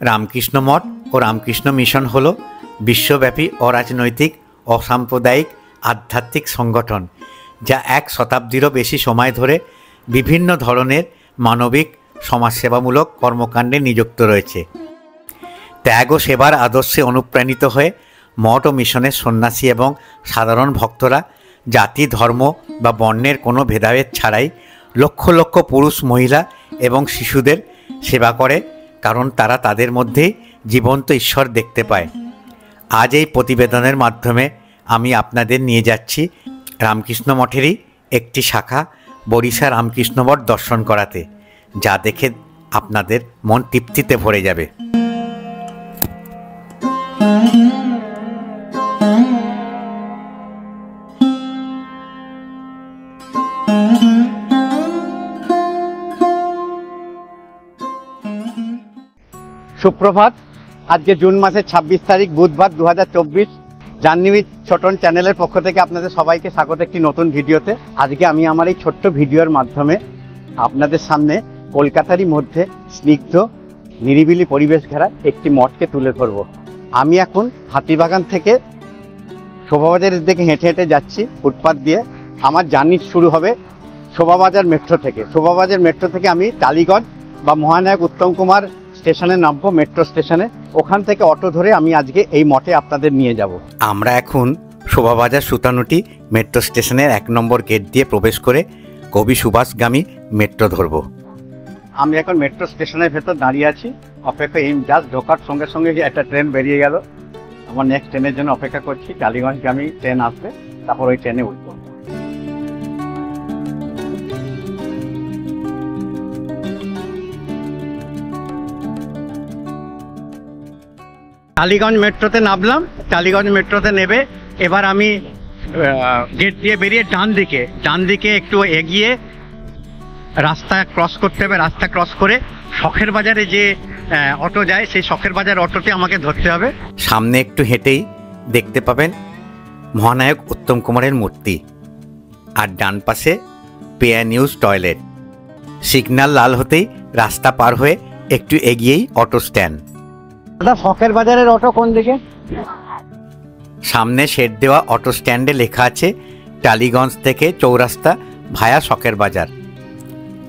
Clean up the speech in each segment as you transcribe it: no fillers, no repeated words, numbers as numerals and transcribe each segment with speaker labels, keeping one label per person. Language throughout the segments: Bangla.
Speaker 1: রামকৃষ্ণ মঠ ও রামকৃষ্ণ মিশন হল বিশ্বব্যাপী অরাজনৈতিক অসাম্প্রদায়িক আধ্যাত্মিক সংগঠন, যা এক শতাব্দীরও বেশি সময় ধরে বিভিন্ন ধরনের মানবিক সমাজসেবামূলক কর্মকাণ্ডে নিযুক্ত রয়েছে। ত্যাগ ও সেবার আদর্শে অনুপ্রাণিত হয়ে মঠ ও মিশনের সন্ন্যাসী এবং সাধারণ ভক্তরা জাতি, ধর্ম বা বর্ণের কোনো ভেদাভেদ ছাড়াই লক্ষ লক্ষ পুরুষ, মহিলা এবং শিশুদের সেবা করে, কারণ তারা তাদের মধ্যেই জীবন্ত ঈশ্বর দেখতে পায়। আজ এই প্রতিবেদনের মাধ্যমে আমি আপনাদের নিয়ে যাচ্ছি রামকৃষ্ণ মঠেরই একটি শাখা বরিশা রামকৃষ্ণ মঠ দর্শন করাতে, যা দেখে আপনাদের মন তৃপ্তিতে ভরে যাবে।
Speaker 2: সুপ্রভাত। আজকে জুন মাসের 26 তারিখ বুধবার 2024। জার্নি উইথ ছোটন চ্যানেলের পক্ষ থেকে আপনাদের সবাইকে স্বাগত একটি নতুন ভিডিওতে। আজকে আমি আমার এই ছোট্ট ভিডিওর মাধ্যমে আপনাদের সামনে কলকাতারই মধ্যে স্নিগ্ধ নিরিবিলি পরিবেশ ঘেরা একটি মঠকে তুলে ধরব। আমি এখন হাতিবাগান থেকে শোভাবাজারের দিকে হেঁটে হেঁটে যাচ্ছি ফুটপাথ দিয়ে। আমার জার্নি শুরু হবে শোভাবাজার মেট্রো থেকে। শোভাবাজার মেট্রো থেকে আমি টালিগঞ্জ বা মহানায়ক উত্তম কুমার স্টেশনে নামবো, মেট্রো স্টেশনে। ওখান থেকে অটো ধরে আমি আজকে এই মঠে আপনাদের নিয়ে যাব।
Speaker 1: আমরা এখন শোভাবাজার সুতানুটি মেট্রো স্টেশনের 1 নম্বর গেট দিয়ে প্রবেশ করে কবি সুভাষগামী মেট্রো ধরব।
Speaker 2: আমি এখন মেট্রো স্টেশনের ভেতর দাঁড়িয়ে আছি, অপেক্ষা। এই জাস্ট ঢোকার সঙ্গে সঙ্গে একটা ট্রেন বেরিয়ে গেল। আমার নেক্সট ট্রেনের জন্য অপেক্ষা করছি। টালিগঞ্জগামী ট্রেন আসবে, তারপর ওই ট্রেনে উঠব। টালিগঞ্জ মেট্রোতে নামলাম। টালিগঞ্জ মেট্রোতে নেবে এবার আমি গেট দিয়ে বেরিয়ে ডান দিকে একটু এগিয়ে রাস্তা ক্রস করতে হবে। রাস্তা ক্রস করে শখের বাজারে যে অটো যায়, সেই শখের বাজার অটোতে আমাকে ধরতে হবে।
Speaker 1: সামনে একটু হেঁটেই দেখতে পাবেন মহানায়ক উত্তম কুমারের মূর্তি, আর ডান পাশে পেয়ার নিউজ টয়লেট। সিগন্যাল লাল হতেই রাস্তা পার হয়ে একটু এগিয়েই অটো স্ট্যান্ড।
Speaker 2: দাদা, শখের বাজারের অটো কোন দিকে?
Speaker 1: সামনে শেড দেওয়া অটো স্ট্যান্ডে লেখা আছে টালিগঞ্জ থেকে চৌরাস্তা ভায়া শখের বাজার।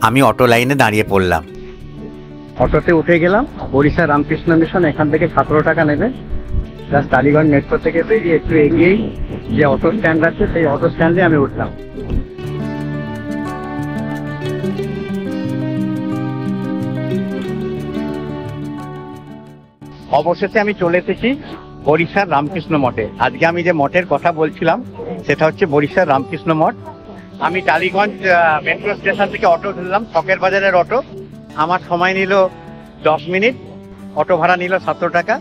Speaker 1: আমি অটো লাইনে দাঁড়িয়ে পড়লাম।
Speaker 2: অটোতে উঠে গেলাম। বরিশা রামকৃষ্ণ মিশন, এখান থেকে 17 টাকা নেবে। জাস্ট টালিগঞ্জ মেট্রো থেকে বেরিয়ে একটু এগিয়েই যে অটো স্ট্যান্ড আছে, সেই অটো স্ট্যান্ডে আমি উঠলাম। অবশেষে আমি চলে এসেছি বরিশার রামকৃষ্ণ মঠে। আজকে আমি যে মঠের কথা বলছিলাম সেটা হচ্ছে বরিশার রামকৃষ্ণ মঠ। আমি টালিগঞ্জ মেট্রো স্টেশন থেকে অটো ধরলাম, শখের বাজারের অটো। আমার সময় নিল 10 মিনিট, অটো ভাড়া নিল 17 টাকা।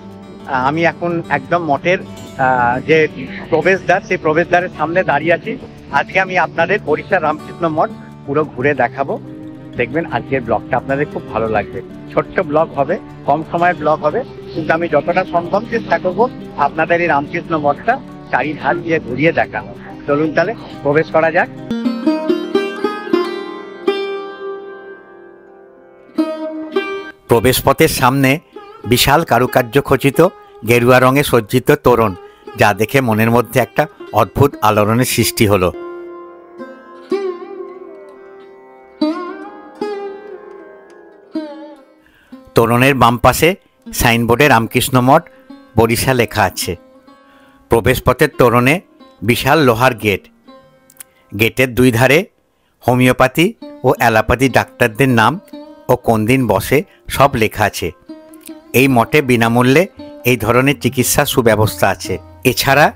Speaker 2: আমি এখন একদম মঠের যে প্রবেশদ্বার, সেই প্রবেশদ্বারের সামনে দাঁড়িয়ে আছি। আজকে আমি আপনাদের বরিশার রামকৃষ্ণ মঠ পুরো ঘুরে দেখাবো। দেখবেন আজকের ব্লগটা আপনাদের খুব ভালো লাগবে। ছোট্ট ব্লগ হবে, কম সময়ের ব্লগ হবে, কিন্তু আমি যতটা সম্ভব চেষ্টা করবো আপনাদের এই রামকৃষ্ণ মঠটা চারিধার দিয়ে ঘুরিয়ে দেখানো। চলুন তাহলে প্রবেশ করা যাক।
Speaker 1: প্রবেশপথের সামনে বিশাল কারুকার্য খচিত গেরুয়া রঙে সজ্জিত তোরণ, যা দেখে মনের মধ্যে একটা অদ্ভুত আলোড়নের সৃষ্টি হলো। তোরণের বাম পাশে সাইনবোর্ডে রামকৃষ্ণ মঠ বরিশা লেখা আছে। প্রবেশপথের তোরণে বিশাল লোহার গেট। গেটের 2 ধারে হোমিওপ্যাথি ও অ্যালোপ্যাথি ডাক্তারদের নাম ও কোন দিন বসে সব লেখা আছে। এই মঠে বিনামূল্যে এই ধরনের চিকিৎসা সুব্যবস্থা আছে। এছাড়া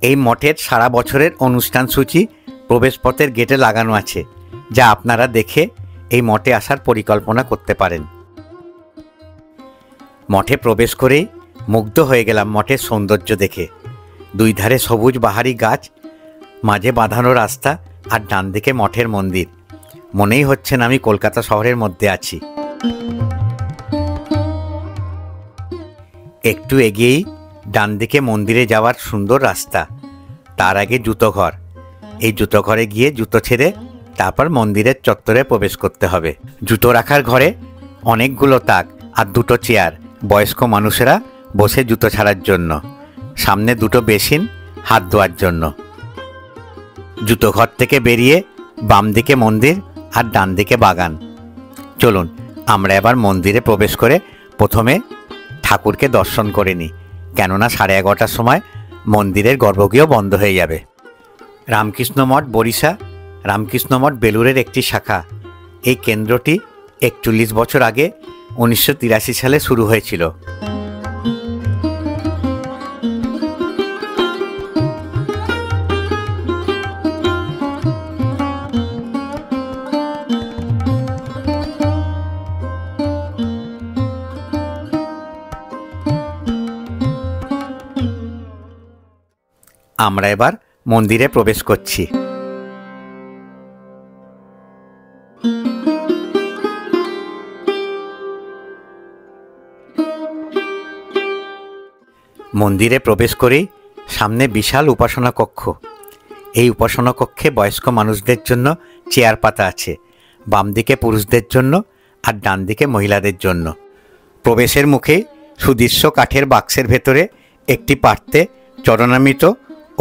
Speaker 1: এই মঠের সারা বছরের অনুষ্ঠান সূচি প্রবেশপথের গেটে লাগানো আছে, যা আপনারা দেখে এই মঠে আসার পরিকল্পনা করতে পারেন। মঠে প্রবেশ করেই মুগ্ধ হয়ে গেলাম মঠের সৌন্দর্য দেখে। 2 ধারে সবুজ বাহারি গাছ, মাঝে বাঁধানো রাস্তা, আর ডান দিকে মঠের মন্দির। মনেই হচ্ছে না আমি কলকাতা শহরের মধ্যে আছি। একটু এগিয়েই ডান দিকে মন্দিরে যাওয়ার সুন্দর রাস্তা। তার আগে জুতো ঘর। এই জুতো ঘরে গিয়ে জুতো ছেড়ে তারপর মন্দিরের চত্বরে প্রবেশ করতে হবে। জুতো রাখার ঘরে অনেকগুলো তাক আর 2টো চেয়ার বয়স্ক মানুষেরা বসে জুতো ছাড়ার জন্য, সামনে দুটো বেসিন হাত ধোয়ার জন্য। জুতো ঘর থেকে বেরিয়ে বাম দিকে মন্দির আর ডান দিকে বাগান। চলুন আমরা এবার মন্দিরে প্রবেশ করে প্রথমে ঠাকুরকে দর্শন করে নিই, কেননা 11:30টার সময় মন্দিরের গর্ভগৃহ বন্ধ হয়ে যাবে। রামকৃষ্ণ মঠ বরিশা রামকৃষ্ণ মঠ বেলুরের একটি শাখা। এই কেন্দ্রটি 41 বছর আগে 1983 সালে শুরু হয়েছিল। আমরা এবার মন্দিরে প্রবেশ করছি। মন্দিরে প্রবেশ করেই সামনে বিশাল উপাসনা কক্ষ। এই উপাসনা কক্ষে বয়স্ক মানুষদের জন্য চেয়ার পাতা আছে, বাম দিকে পুরুষদের জন্য আর ডান দিকে মহিলাদের জন্য। প্রবেশের মুখে সুদৃশ্য কাঠের বাক্সের ভেতরে একটি পাত্রে চরণামৃত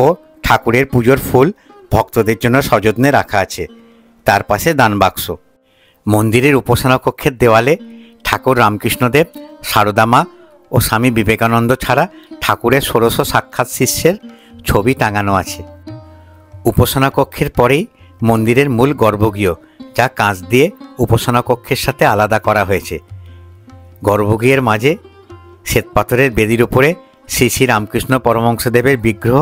Speaker 1: ও ঠাকুরের পুজোর ফুল ভক্তদের জন্য সযত্নে রাখা আছে। তার পাশে দান বাক্স। মন্দিরের উপাসনা কক্ষের দেওয়ালে ঠাকুর রামকৃষ্ণদেব, সারদা মা ও স্বামী বিবেকানন্দ ছাড়া ঠাকুরের 1600 সাক্ষাৎ শিষ্যের ছবি টাঙানো আছে। উপাসনা কক্ষের পরেই মন্দিরের মূল গর্ভগৃহ, যা কাঁচ দিয়ে উপাসনা কক্ষের সাথে আলাদা করা হয়েছে। গর্ভগৃহের মাঝে শ্বেতপাথরের বেদির উপরে শ্রী শ্রী রামকৃষ্ণ পরমহংসদেবের বিগ্রহ,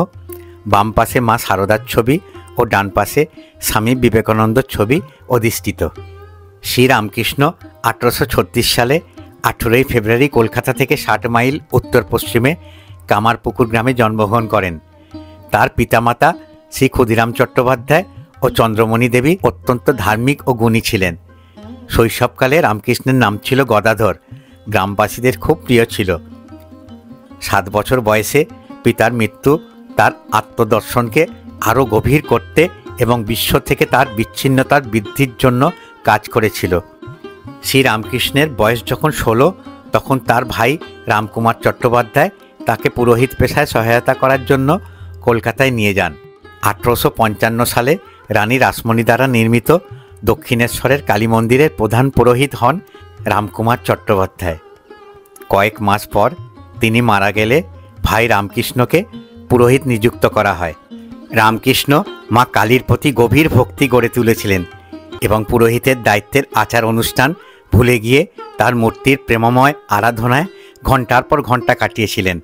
Speaker 1: বাম পাশে মা সারদার ছবি ও ডান পাশে স্বামী বিবেকানন্দর ছবি অধিষ্ঠিত। শ্রী রামকৃষ্ণ 1836 সালে 18ই ফেব্রুয়ারি কলকাতা থেকে 60 মাইল উত্তর পশ্চিমে কামারপুকুর গ্রামে জন্মগ্রহণ করেন। তার পিতামাতা শ্রী ক্ষুদিরাম চট্টোপাধ্যায় ও চন্দ্রমণি দেবী অত্যন্ত ধার্মিক ও গুণী ছিলেন। শৈশবকালে রামকৃষ্ণের নাম ছিল গদাধর, গ্রামবাসীদের খুব প্রিয় ছিল। 7 বছর বয়সে পিতার মৃত্যু তার আত্মদর্শনকে আরও গভীর করতে এবং বিশ্ব থেকে তার বিচ্ছিন্নতার বৃদ্ধির জন্য কাজ করেছিল। শ্রী রামকৃষ্ণের বয়স যখন 16, তখন তার ভাই রামকুমার চট্টোপাধ্যায় তাকে পুরোহিত পেশায় সহায়তা করার জন্য কলকাতায় নিয়ে যান। 1855 সালে রানী রাসমণি দ্বারা নির্মিত দক্ষিণেশ্বরের কালী মন্দিরের প্রধান পুরোহিত হন রামকুমার চট্টোপাধ্যায়। কয়েক মাস পর তিনি মারা গেলে ভাই রামকৃষ্ণকে পুরোহিত নিযুক্ত করা হয়। রামকৃষ্ণ মা কালীর প্রতি গভীর ভক্তি গড়ে তুলেছিলেন এবং পুরোহিতের দায়িত্বের আচার অনুষ্ঠান ভুলে গিয়ে তার মূর্তির প্রেমময় আরাধনায় ঘণ্টার পর ঘণ্টা কাটিয়েছিলেন।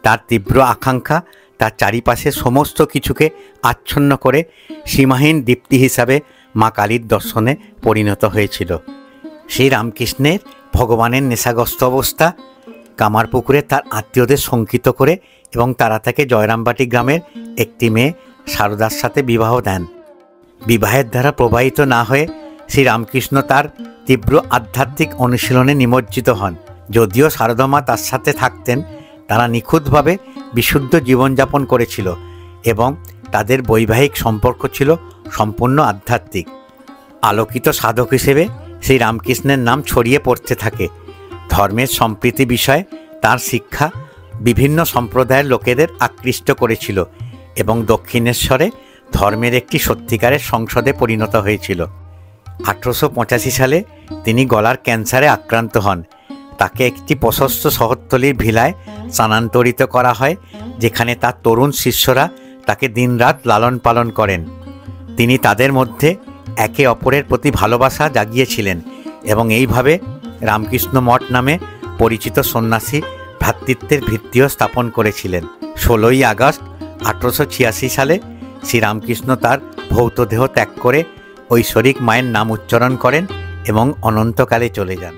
Speaker 1: তার তীব্র আকাঙ্ক্ষা তার চারিপাশে সমস্ত কিছুকে আচ্ছন্ন করে সীমাহীন দীপ্তি হিসাবে মা কালীর দর্শনে পরিণত হয়েছিল। সেই রামকৃষ্ণের ভগবানের নেশাগ্রস্ত অবস্থা কামারপুকুরে তার আত্মীয়দের শঙ্কিত করে এবং তারা তাকে জয়রামবাটি গ্রামের একটি মেয়ে সারদার সাথে বিবাহ দেন। বিবাহের দ্বারা প্রবাহিত না হয়ে শ্রী রামকৃষ্ণ তার তীব্র আধ্যাত্মিক অনুশীলনে নিমজ্জিত হন। যদিও সারদা মা তার সাথে থাকতেন, তারা নিখুঁতভাবে বিশুদ্ধ জীবনযাপন করেছিল এবং তাদের বৈবাহিক সম্পর্ক ছিল সম্পূর্ণ আধ্যাত্মিক। আলোকিত সাধক হিসেবে শ্রী রামকৃষ্ণের নাম ছড়িয়ে পড়তে থাকে। ধর্মের সম্প্রীতি বিষয়ে তার শিক্ষা বিভিন্ন সম্প্রদায়ের লোকেদের আকৃষ্ট করেছিল এবং দক্ষিণেশ্বরে ধর্মের একটি সত্যিকারের সংসদে পরিণত হয়েছিল। 1885 সালে তিনি গলার ক্যান্সারে আক্রান্ত হন। তাকে একটি প্রশস্ত শহরতলির ভিলায় স্থানান্তরিত করা হয়, যেখানে তার তরুণ শিষ্যরা তাকে দিনরাত লালন পালন করেন। তিনি তাদের মধ্যে একে অপরের প্রতি ভালোবাসা জাগিয়েছিলেন এবং এইভাবে রামকৃষ্ণ মঠ নামে পরিচিত সন্ন্যাসী ভ্রাতৃত্বের ভিত্তিও স্থাপন করেছিলেন। 16ই আগস্ট 1886 সালে শ্রীরামকৃষ্ণ তার ভৌতদেহ ত্যাগ করে ঐশ্বরিক মায়ের নাম উচ্চারণ করেন এবং অনন্তকালে চলে যান।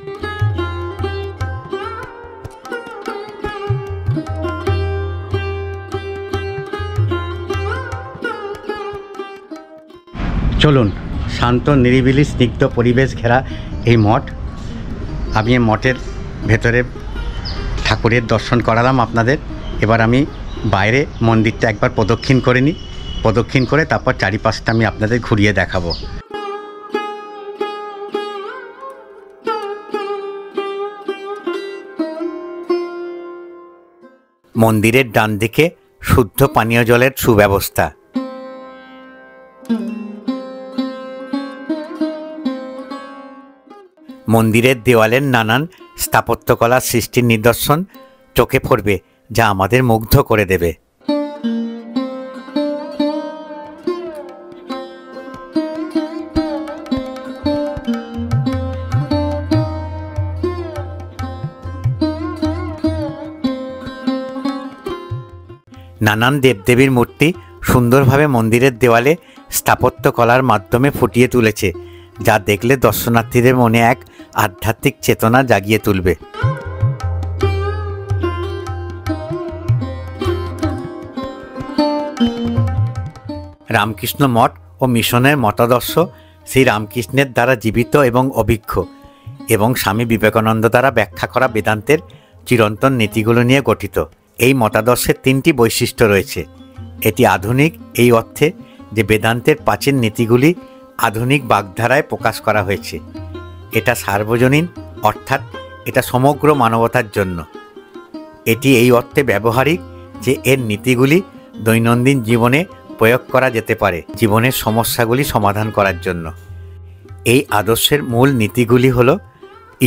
Speaker 1: চলুন, শান্ত নিরিবিলি স্নিগ্ধ পরিবেশ ঘেরা এই মঠ। আমি এই মঠের ভেতরে ঠাকুরের দর্শন করালাম আপনাদের। এবার আমি বাইরে মন্দিরটা একবার প্রদক্ষিণ করে নিই। প্রদক্ষিণ করে তারপর চারিপাশটা আমি আপনাদের ঘুরিয়ে দেখাবো। মন্দিরের ডান দিকে শুদ্ধ পানীয় জলের সুব্যবস্থা। মন্দিরের দেওয়ালের নানান স্থাপত্যকলার সৃষ্টির নিদর্শন চোখে পড়বে, যা আমাদের মুগ্ধ করে দেবে। নানান দেবদেবীর মূর্তি সুন্দরভাবে মন্দিরের দেওয়ালে স্থাপত্যকলার মাধ্যমে ফুটিয়ে তুলেছে, যা দেখলে দর্শনার্থীদের মনে এক আধ্যাত্মিক চেতনা জাগিয়ে তুলবে। রামকৃষ্ণ মঠ ও মিশনের মতাদর্শ শ্রী রামকৃষ্ণের দ্বারা জীবিত এবং অভিজ্ঞ এবং স্বামী বিবেকানন্দ দ্বারা ব্যাখ্যা করা বেদান্তের চিরন্তন নীতিগুলো নিয়ে গঠিত। এই মতাদর্শের 3টি বৈশিষ্ট্য রয়েছে। এটি আধুনিক এই অর্থে যে বেদান্তের প্রাচীন নীতিগুলি আধুনিক বাগধারায় প্রকাশ করা হয়েছে। এটা সার্বজনীন, অর্থাৎ এটা সমগ্র মানবতার জন্য। এটি এই অর্থে ব্যবহারিক যে এর নীতিগুলি দৈনন্দিন জীবনে প্রয়োগ করা যেতে পারে জীবনের সমস্যাগুলি সমাধান করার জন্য। এই আদর্শের মূল নীতিগুলি হল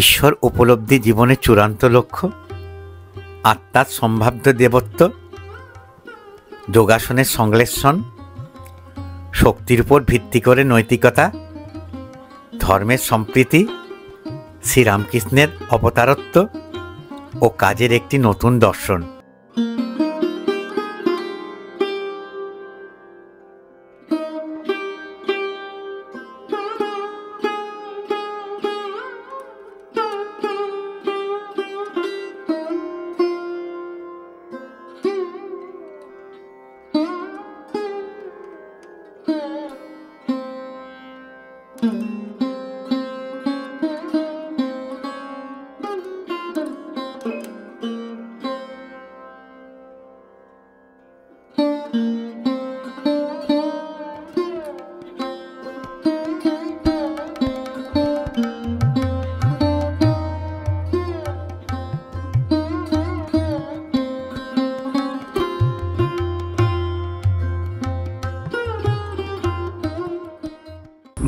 Speaker 1: ঈশ্বর উপলব্ধি জীবনের চূড়ান্ত লক্ষ্য, আত্মার সম্ভাব্য দেবত্ব, যোগাসনের সংশ্লেষণ, শক্তির উপর ভিত্তি করে নৈতিকতা, ধর্মের সম্প্রীতি, শ্রীরামকৃষ্ণের অবতারত্ব ও কাজের একটি নতুন দর্শন।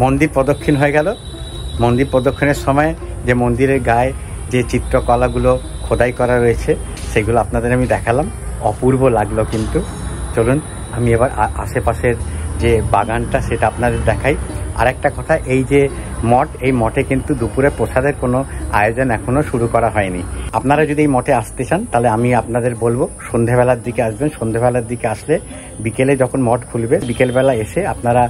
Speaker 1: মন্দির প্রদক্ষিণ হয়ে গেল। মন্দির প্রদক্ষিণের সময় যে মন্দিরের গায়ে যে চিত্রকলাগুলো খোদাই করা রয়েছে সেগুলো আপনাদের আমি দেখালাম, অপূর্ব লাগলো। কিন্তু চলুন আমি এবার আশেপাশের যে বাগানটা সেটা আপনাদের দেখাই। আর একটা কথা, এই যে মঠ, এই মঠে কিন্তু দুপুরে প্রসাদের কোনো আয়োজন এখনও শুরু করা হয়নি। আপনারা যদি এই মঠে আসতে চান তাহলে আমি আপনাদের বলবো সন্ধেবেলার দিকে আসবেন। সন্ধেবেলার দিকে আসলে বিকেলে যখন মঠ খুলবে, বিকেলবেলা এসে আপনারা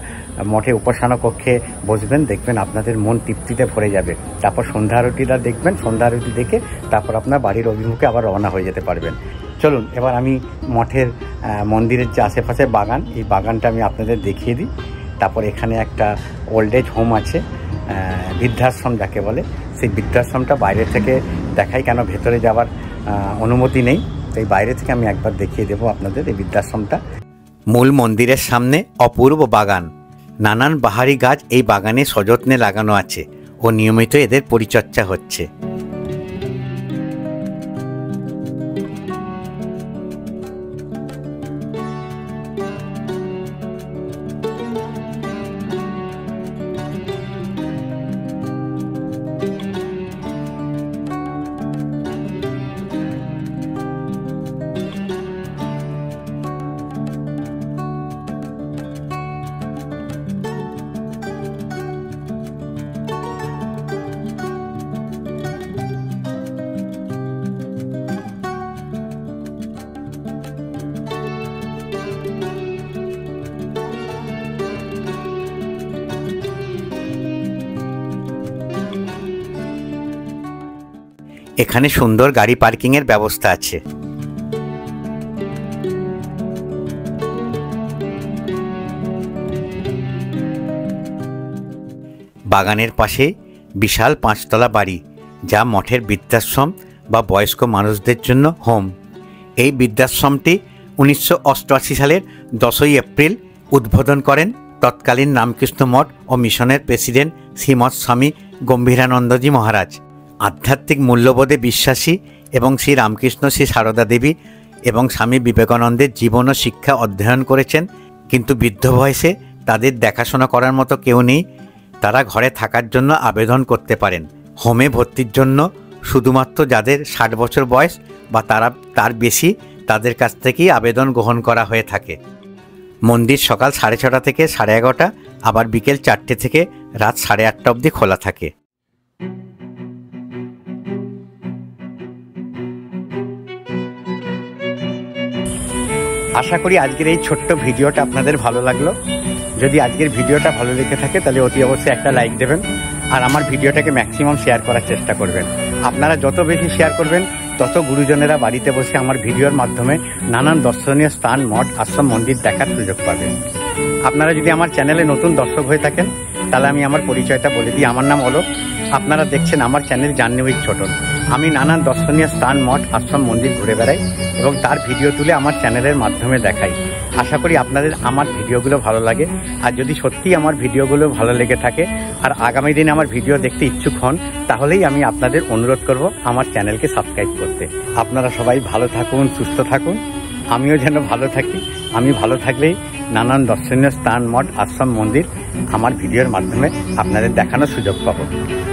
Speaker 1: মঠে উপাসনা কক্ষে বসবেন, দেখবেন আপনাদের মন তৃপ্তিতে ভরে যাবে। তারপর সন্ধ্যা আরতিটা দেখবেন, সন্ধ্যা আরতি দেখে তারপর আপনার বাড়ির অভিমুখে আবার রওনা হয়ে যেতে পারবেন। চলুন এবার আমি মঠের মন্দিরের যে আশেপাশে বাগান, এই বাগানটা আমি আপনাদের দেখিয়ে দিই। তারপর এখানে একটা ওল্ড এজ হোম আছে, বৃদ্ধাশ্রম যাকে বলে, সেই বৃদ্ধাশ্রমটা বাইরে থেকে দেখাই, কেন ভেতরে যাওয়ার অনুমতি নেই। তো এই বাইরে থেকে আমি একবার দেখিয়ে দেবো আপনাদের এই বৃদ্ধাশ্রমটা। মূল মন্দিরের সামনে অপূর্ব বাগান, নানান বাহারি গাছ এই বাগানে সযত্নে লাগানো আছে ও নিয়মিত এদের পরিচর্যা হচ্ছে। এখানে সুন্দর গাড়ি পার্কিংয়ের ব্যবস্থা আছে। বাগানের পাশে বিশাল 5তলা বাড়ি, যা মঠের বৃদ্ধাশ্রম বা বয়স্ক মানুষদের জন্য হোম। এই বৃদ্ধাশ্রমটি 1988 সালের 10ই এপ্রিল উদ্বোধন করেন তৎকালীন রামকৃষ্ণ মঠ ও মিশনের প্রেসিডেন্ট শ্রীমৎ স্বামী গম্ভীরানন্দজি মহারাজ। আধ্যাত্মিক মূল্যবোধে বিশ্বাসী এবং শ্রী রামকৃষ্ণ, শ্রী সারদা দেবী এবং স্বামী বিবেকানন্দের জীবন ও শিক্ষা অধ্যয়ন করেছেন, কিন্তু বৃদ্ধ বয়সে তাদের দেখাশোনা করার মতো কেউ নেই। তারা ঘরে থাকার জন্য আবেদন করতে পারেন। হোমে ভর্তির জন্য শুধুমাত্র যাদের 60 বছর বয়স বা তার বেশি তাদের কাছ থেকেই আবেদন গ্রহণ করা হয়ে থাকে। মন্দির সকাল 6:30 থেকে 11:30, আবার বিকেল 4টে থেকে রাত 8:30 অবধি খোলা থাকে।
Speaker 2: আশা করি আজকের এই ছোট্ট ভিডিওটা আপনাদের ভালো লাগলো। যদি আজকের ভিডিওটা ভালো লেগে থাকে তাহলে অতি অবশ্যই একটা লাইক দেবেন, আর আমার ভিডিওটাকে ম্যাক্সিমাম শেয়ার করার চেষ্টা করবেন। আপনারা যত বেশি শেয়ার করবেন তত গুরুজনেরা বাড়িতে বসে আমার ভিডিওর মাধ্যমে নানান দর্শনীয় স্থান, মঠ, আশ্রম, মন্দির দেখার সুযোগ পাবেন। আপনারা যদি আমার চ্যানেলে নতুন দর্শক হয়ে থাকেন তাহলে আমি আমার পরিচয়টা বলে দিই। আমার নাম অলোক। আপনারা দেখছেন আমার চ্যানেল জার্নি উইথ ছোটন। আমি নানান দর্শনীয় স্থান, মঠ, আশ্রম, মন্দির ঘুরে বেড়াই এবং তার ভিডিও তুলে আমার চ্যানেলের মাধ্যমে দেখাই। আশা করি আপনাদের আমার ভিডিওগুলো ভালো লাগে। আর যদি সত্যিই আমার ভিডিওগুলো ভালো লেগে থাকে আর আগামী দিনে আমার ভিডিও দেখতে ইচ্ছুক হন, তাহলেই আমি আপনাদের অনুরোধ করব আমার চ্যানেলকে সাবস্ক্রাইব করতে। আপনারা সবাই ভালো থাকুন, সুস্থ থাকুন, আমিও যেন ভালো থাকি। আমি ভালো থাকলেই নানান দর্শনীয় স্থান, মঠ, আশ্রম, মন্দির আমার ভিডিওর মাধ্যমে আপনাদের দেখানোর সুযোগ পাবো।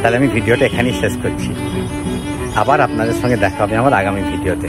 Speaker 2: তাহলে আমি ভিডিওটা এখানেই শেষ করছি। আবার আপনাদের সঙ্গে দেখা হবে আমার আগামী ভিডিওতে।